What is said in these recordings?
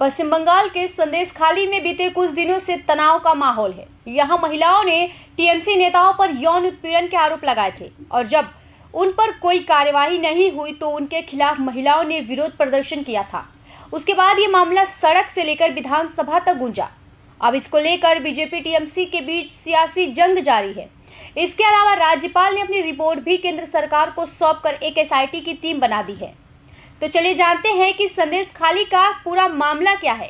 पश्चिम बंगाल के संदेशखाली में बीते कुछ दिनों से तनाव का माहौल है। यहां महिलाओं ने टीएमसी नेताओं पर यौन उत्पीड़न के आरोप लगाए थे और जब उन पर कोई कार्यवाही नहीं हुई तो उनके खिलाफ महिलाओं ने विरोध प्रदर्शन किया था। उसके बाद ये मामला सड़क से लेकर विधानसभा तक गूंजा। अब इसको लेकर बीजेपी टीएमसी के बीच सियासी जंग जारी है। इसके अलावा राज्यपाल ने अपनी रिपोर्ट भी केंद्र सरकार को सौंपकर एक एसआईटी की टीम बना दी है। तो चलिए जानते हैं कि संदेशखाली का पूरा मामला क्या है।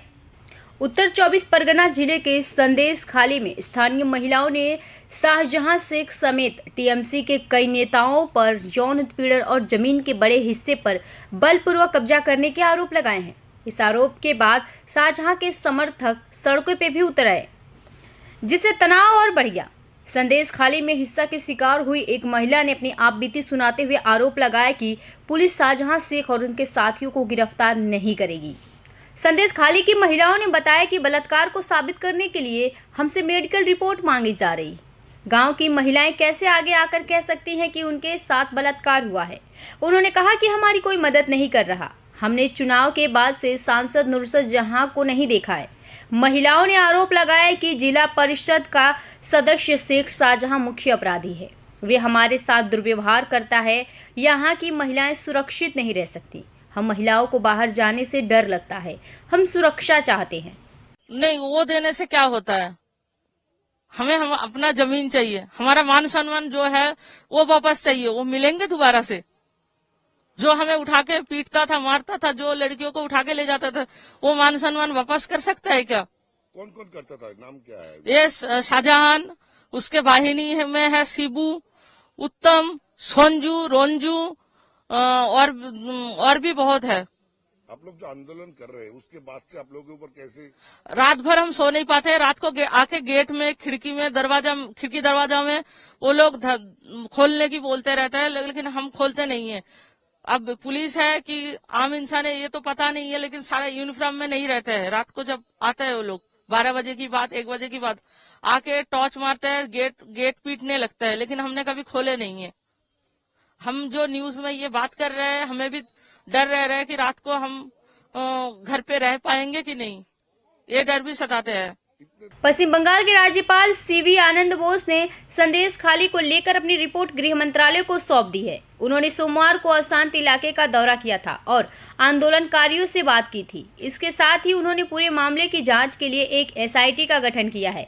उत्तर 24 परगना जिले के संदेशखाली में स्थानीय महिलाओं ने शाहजहां शेख समेत टीएमसी के कई नेताओं पर यौन उत्पीड़न और जमीन के बड़े हिस्से पर बलपूर्वक कब्जा करने के आरोप लगाए हैं। इस आरोप के बाद शाहजहां के समर्थक सड़कों पर भी उतर आए, जिससे तनाव और बढ़ गया। संदेशखाली में हिंसा के शिकार हुई एक महिला ने अपनी आपबीती सुनाते हुए आरोप लगाया कि पुलिस शाहजहां शेख और उनके साथियों को गिरफ्तार नहीं करेगी। संदेशखाली की महिलाओं ने बताया कि बलात्कार को साबित करने के लिए हमसे मेडिकल रिपोर्ट मांगी जा रही। गांव की महिलाएं कैसे आगे आकर कह सकती हैं कि उनके साथ बलात्कार हुआ है। उन्होंने कहा कि हमारी कोई मदद नहीं कर रहा। हमने चुनाव के बाद से सांसद नुसरत जहां को नहीं देखा है। महिलाओं ने आरोप लगाया कि जिला परिषद का सदस्य शेख शाहजहां मुख्य अपराधी है। वे हमारे साथ दुर्व्यवहार करता है। यहाँ की महिलाएं सुरक्षित नहीं रह सकती। हम महिलाओं को बाहर जाने से डर लगता है। हम सुरक्षा चाहते हैं। नहीं, वो देने से क्या होता है। हमें हम अपना जमीन चाहिए। हमारा मान सम्मान जो है वो वापस चाहिए। वो मिलेंगे दोबारा से। जो हमें उठा के पीटता था, मारता था, जो लड़कियों को उठा के ले जाता था, वो मान सम्मान वापस कर सकता है क्या? कौन कौन करता था? नाम क्या है? ये शाहजहां, उसके वाहिनी में है शिबू, उत्तम, सोंजू, रोंजू और भी बहुत है। आप लोग जो आंदोलन कर रहे हैं उसके बाद से आप लोगों के ऊपर कैसे? रात भर हम सो नहीं पाते। रात को आके गेट में, खिड़की दरवाजा में वो लोग खोलने की बोलते रहते हैं, लेकिन हम खोलते नहीं है। अब पुलिस है कि आम इंसान है ये तो पता नहीं है, लेकिन सारा यूनिफॉर्म में नहीं रहते हैं। रात को जब आते हैं वो लोग 12 बजे की बात, 1 बजे की बात, आके टॉर्च मारते हैं, गेट पीटने लगता है, लेकिन हमने कभी खोले नहीं है। हम जो न्यूज में ये बात कर रहे हैं, हमें भी डर रह रहा है कि रात को हम घर पे रह पाएंगे कि नहीं, ये डर भी सताते हैं। पश्चिम बंगाल के राज्यपाल सीवी आनंद बोस ने संदेशखाली को लेकर अपनी रिपोर्ट गृह मंत्रालय को सौंप दी है। उन्होंने सोमवार को अशांत इलाके का दौरा किया था और आंदोलनकारियों से बात की थी। इसके साथ ही उन्होंने पूरे मामले की जांच के लिए एक एसआईटी का गठन किया है।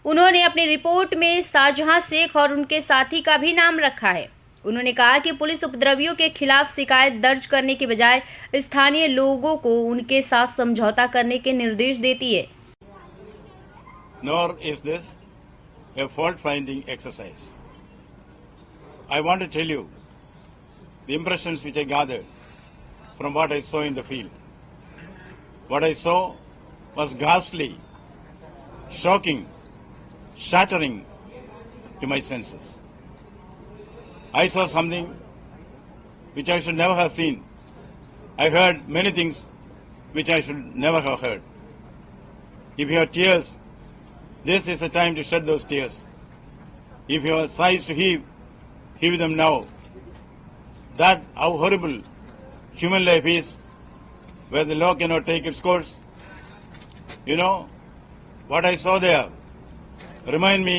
उन्होंने अपनी रिपोर्ट में शाहजहां शेख और उनके साथी का भी नाम रखा है। उन्होंने कहा कि पुलिस उपद्रवियों के खिलाफ शिकायत दर्ज करने के बजाय स्थानीय लोगों को उनके साथ समझौता करने के निर्देश देती है। Nor is this a fault-finding exercise. I want to tell you the impressions which I gathered from what I saw in the field. What I saw was ghastly, shocking, shattering to my senses. I saw something which I should never have seen. I heard many things which I should never have heard. If you have tears, this is the time to shed those tears. If you have sighs to heave, heave them now. That how horrible human life is, where the law cannot take its course. You know, what I saw there remind me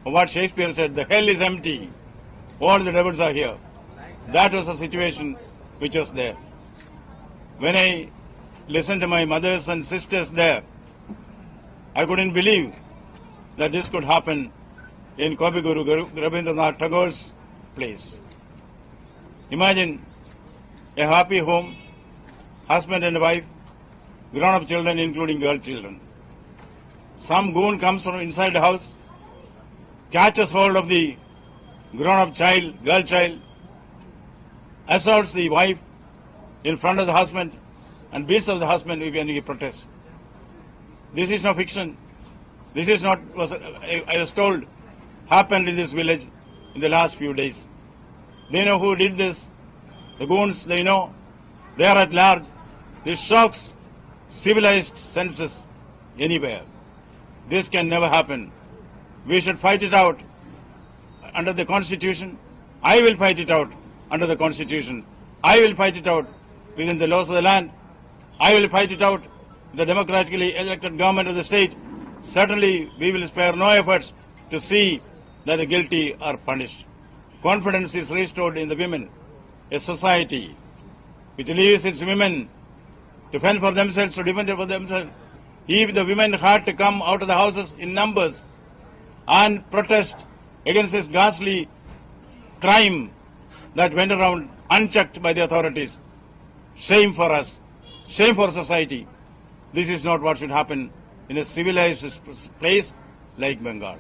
of what Shakespeare said, the hell is empty, all the devils are here. That was the situation which was there. When I listened to my mothers and sisters there, I couldn't believe that this could happen in Kavi Guru Rabindranath Tagore's place. Imagine a happy home, husband and wife, grown-up children including girl children. Some goon comes from inside the house, catches hold of the grown-up child, girl child, assaults the wife in front of the husband and beats up the husband when he protests. This is no fiction. This is not, I was told, happened in this village in the last few days. They know who did this. The goons, they know. They are at large. This shocks civilized senses anywhere. This can never happen. We should fight it out under the Constitution. I will fight it out under the Constitution. I will fight it out within the laws of the land. I will fight it out the democratically elected government of the state, certainly we will spare no efforts to see that the guilty are punished. Confidence is restored in the women, a society which leaves its women to fend for themselves, to defend for themselves. If the women had to come out of the houses in numbers and protest against this ghastly crime that went around unchecked by the authorities, shame for us, shame for society. This is not what should happen in a civilized place like Bengal.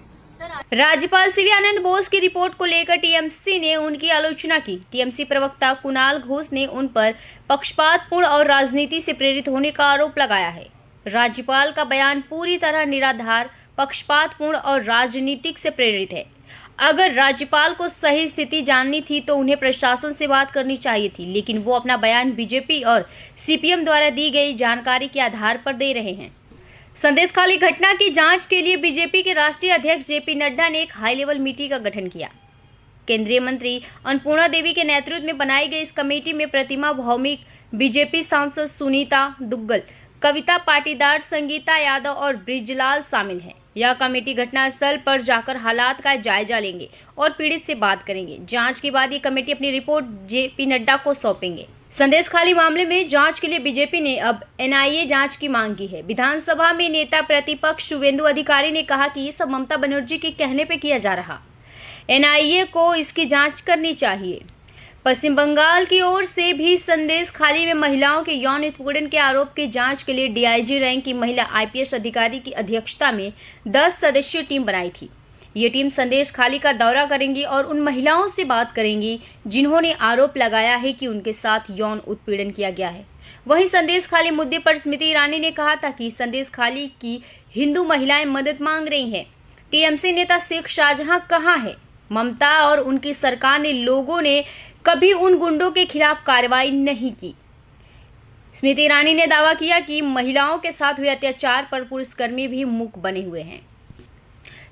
राज्यपाल CV आनंद बोस की report को लेकर TMC ने उनकी आलोचना की। TMC प्रवक्ता कुणाल घोष ने उन पर पक्षपातपूर्ण और राजनीति से प्रेरित होने का आरोप लगाया है। राज्यपाल का बयान पूरी तरह निराधार, पक्षपातपूर्ण और राजनीतिक से प्रेरित है। अगर राज्यपाल को सही स्थिति जाननी थी तो उन्हें प्रशासन से बात करनी चाहिए थी, लेकिन वो अपना बयान बीजेपी और सीपीएम द्वारा दी गई जानकारी के आधार पर दे रहे हैं। संदेश खाली घटना की जांच के लिए बीजेपी के राष्ट्रीय अध्यक्ष जेपी नड्डा ने एक हाई लेवल मीटिंग का गठन किया। केंद्रीय मंत्री अन्नपूर्णा देवी के नेतृत्व में बनाई गई इस कमेटी में प्रतिमा भौमिक, बीजेपी सांसद सुनीता दुग्गल, कविता पाटीदार, संगीता यादव और ब्रिजलाल शामिल हैं। यह कमेटी घटनास्थल पर जाकर हालात का जायजा लेंगे और पीड़ित से बात करेंगे। जांच के बाद ये कमेटी अपनी रिपोर्ट जेपी नड्डा को सौंपेंगे। संदेश खाली मामले में जांच के लिए बीजेपी ने अब एनआईए जांच की मांग की है। विधानसभा में नेता प्रतिपक्ष शुवेंदु अधिकारी ने कहा कि ये सब ममता बनर्जी के कहने पे किया जा रहा, एनआईए को इसकी जांच करनी चाहिए। पश्चिम बंगाल की ओर से भी संदेश खाली में महिलाओं के यौन उत्पीड़न के आरोप की जांच के लिए डीआईजी रैंक की महिला आईपीएस अधिकारी की अध्यक्षता में 10 सदस्यीय टीम बनाई थी। ये टीम संदेश खाली का दौरा करेंगी और उन महिलाओं से बात करेंगी जिन्होंने आरोप लगाया है कि उनके साथ यौन उत्पीड़न किया गया है। वहीं संदेश खाली मुद्दे पर स्मृति ईरानी ने कहा था कि संदेश खाली की हिंदू महिलाएं मदद मांग रही हैं। टीएमसी नेता शेख शाहजहां कहाँ है? ममता और उनकी सरकार ने लोगों ने कभी उन गुंडों के खिलाफ कार्रवाई नहीं की। स्मृति ईरानी ने दावा किया कि महिलाओं के साथ हुए अत्याचार पर पुलिसकर्मी भी मूक बने हुए हैं।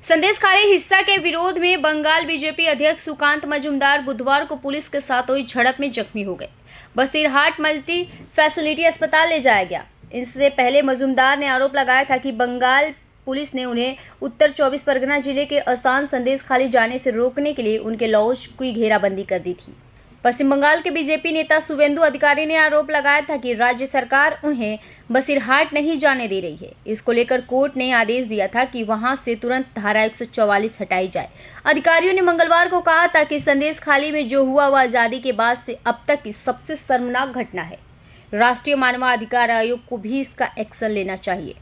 संदेश खाली हिस्सा के विरोध में बंगाल बीजेपी अध्यक्ष सुकांत मजूमदार बुधवार को पुलिस के साथ हुई झड़प में जख्मी हो गए। बसीरहाट मल्टी फैसिलिटी अस्पताल ले जाया गया। इससे पहले मजूमदार ने आरोप लगाया था कि बंगाल पुलिस ने उन्हें उत्तर 24 परगना जिले के असान संदेश खाली जाने से रोकने के लिए उनके लॉज की घेराबंदी कर दी थी। पश्चिम बंगाल के बीजेपी नेता शुवेंदु अधिकारी ने आरोप लगाया था कि राज्य सरकार उन्हें बसीरहाट नहीं जाने दे रही है। इसको लेकर कोर्ट ने आदेश दिया था कि वहां से तुरंत धारा 144 हटाई जाए। अधिकारियों ने मंगलवार को कहा था कि संदेश खाली में जो हुआ वह आज़ादी के बाद से अब तक की सबसे शर्मनाक घटना है। राष्ट्रीय मानवाधिकार आयोग को भी इसका एक्शन लेना चाहिए।